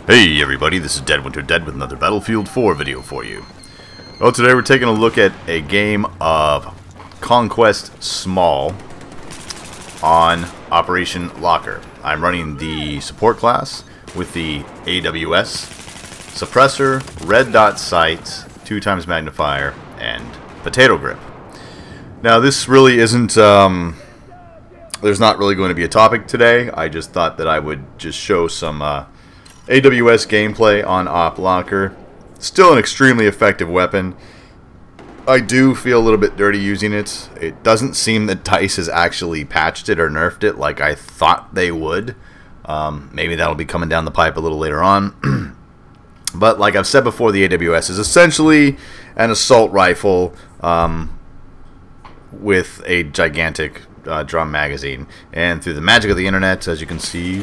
Hey everybody, this is Dead Winter Dead with another Battlefield 4 video for you. Well, today we're taking a look at a game of Conquest Small on Operation Locker. I'm running the support class with the AWS, suppressor, red dot sights, 2x magnifier, and potato grip. Now this really isn't, there's not really going to be a topic today. I just thought that I would just show some AWS gameplay on Op Locker. Still an extremely effective weapon. I do feel a little bit dirty using it. It doesn't seem that DICE has actually patched it or nerfed it like I thought they would. Maybe that'll be coming down the pipe a little later on. But like I've said before, the AWS is essentially an assault rifle with a gigantic drum magazine, and through the magic of the internet, as you can see,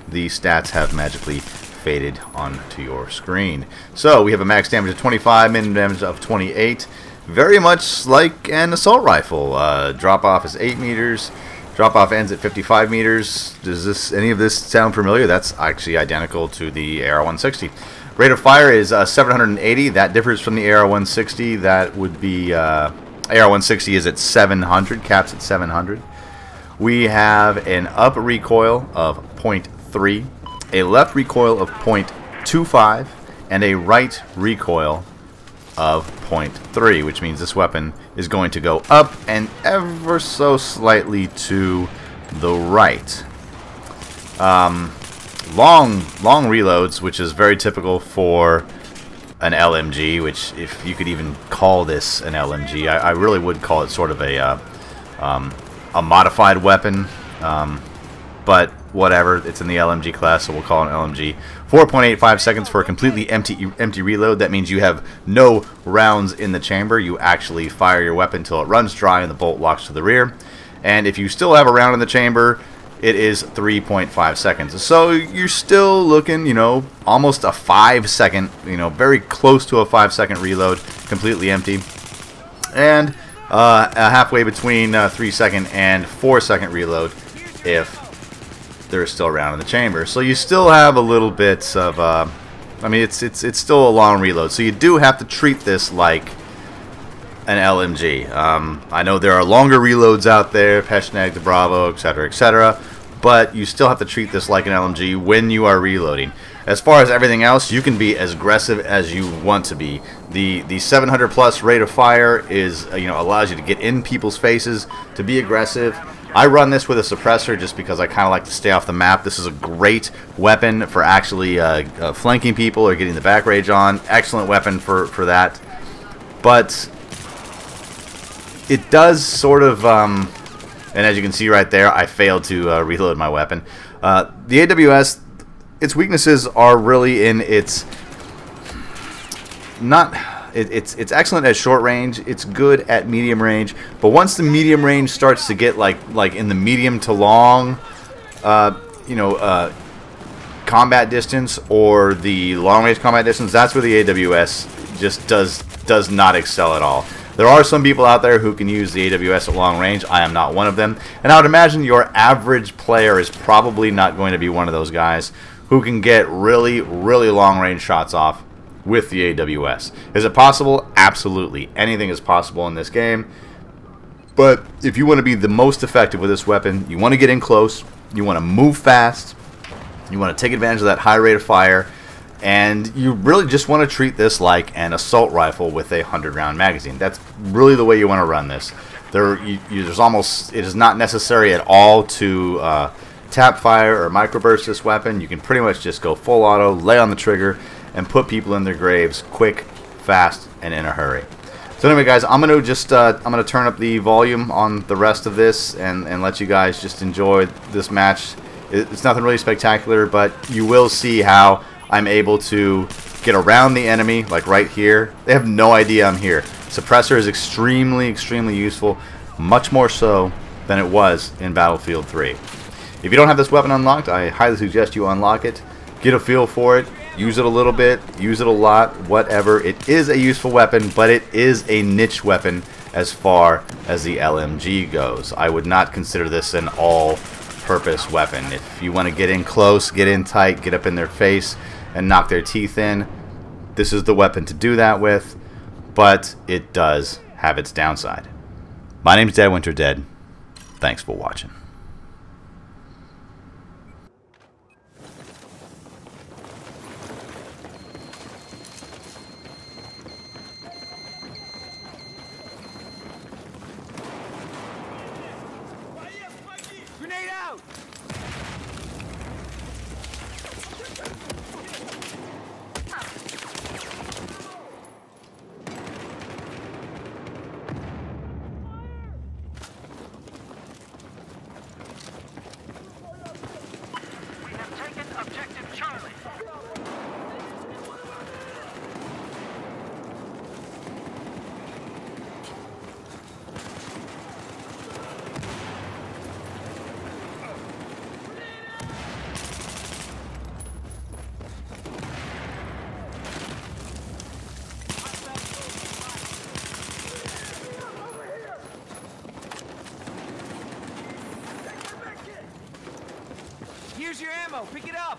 the stats have magically faded onto your screen. So we have a max damage of 25, minimum damage of 28, very much like an assault rifle. Drop off is 8 meters, drop off ends at 55 meters. Does any of this sound familiar? That's actually identical to the AR-160. Rate of fire is 780. That differs from the AR-160. That would be AR-160 is at 700, caps at 700. We have an up recoil of 0.3, a left recoil of 0.25, and a right recoil of 0.3, which means this weapon is going to go up and ever so slightly to the right. Long reloads, which is very typical for an LMG, which, if you could even call this an LMG, I really would call it sort of a modified weapon, but whatever, it's in the LMG class, so we'll call it an LMG. 4.85 seconds for a completely empty reload. That means you have no rounds in the chamber. You actually fire your weapon until it runs dry and the bolt locks to the rear. And if you still have a round in the chamber, it is 3.5 seconds. So you're still looking, you know, almost a 5-second, you know, very close to a 5-second reload, completely empty. And halfway between 3-second and 4-second reload if there's still a round in the chamber. So you still have a little bit of, I mean, it's still a long reload. So you do have to treat this like an LMG. I know there are longer reloads out there, Peshnek, the Bravo, etc., but you still have to treat this like an LMG when you are reloading. As far as everything else, you can be as aggressive as you want to be. The 700 plus rate of fire is, you know, allows you to get in people's faces, to be aggressive. I run this with a suppressor just because I kind of like to stay off the map. This is a great weapon for actually flanking people or getting the back rage on. Excellent weapon for that. But it does sort of, and as you can see right there, I failed to reload my weapon. The AWS, its weaknesses are really in its it's excellent at short range. It's good at medium range, but once the medium range starts to get like in the medium to long, combat distance or the long range combat distance, that's where the AWS just does not excel at all. There are some people out there who can use the AWS at long range. I am not one of them. And I would imagine your average player is probably not going to be one of those guys who can get really, really long range shots off with the AWS. Is it possible? Absolutely. Anything is possible in this game. But if you want to be the most effective with this weapon, you want to get in close, you want to move fast, you want to take advantage of that high rate of fire, and you really just want to treat this like an assault rifle with a 100-round magazine. That's really the way you want to run this. It is not necessary at all to tap fire or microburst this weapon. You can pretty much just go full auto, lay on the trigger, and put people in their graves quick, fast, and in a hurry. So anyway, guys, I'm gonna turn up the volume on the rest of this and let you guys just enjoy this match. It's nothing really spectacular, but you will see how I'm able to get around the enemy, like right here. They have no idea I'm here. Suppressor is extremely, extremely useful, much more so than it was in Battlefield 3. If you don't have this weapon unlocked, I highly suggest you unlock it. Get a feel for it. Use it a little bit. Use it a lot. Whatever. It is a useful weapon, but it is a niche weapon as far as the LMG goes. I would not consider this an all all-purpose weapon. If you want to get in close, get in tight, get up in their face, and knock their teeth in, this is the weapon to do that with, but it does have its downside. My name's Dead Winter Dead. Thanks for watching. Grenade out! We have taken objective Charlie. Here's your ammo. Pick it up.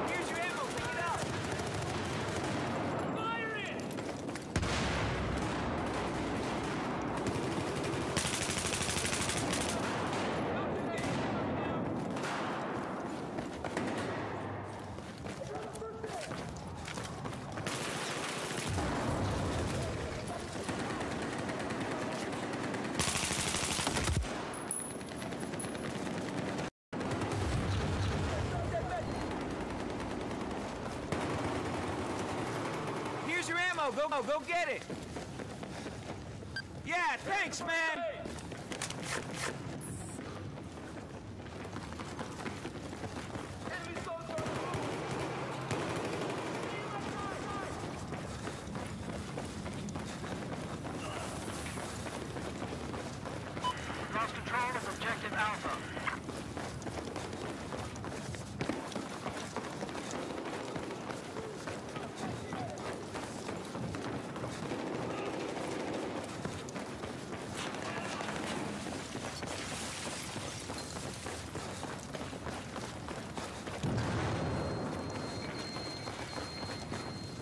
Here's your ammo. Pick it up. Fire it! Here's your ammo. Go get it. Yeah, thanks, man. Lost control of objective Alpha.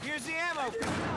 Here's the ammo.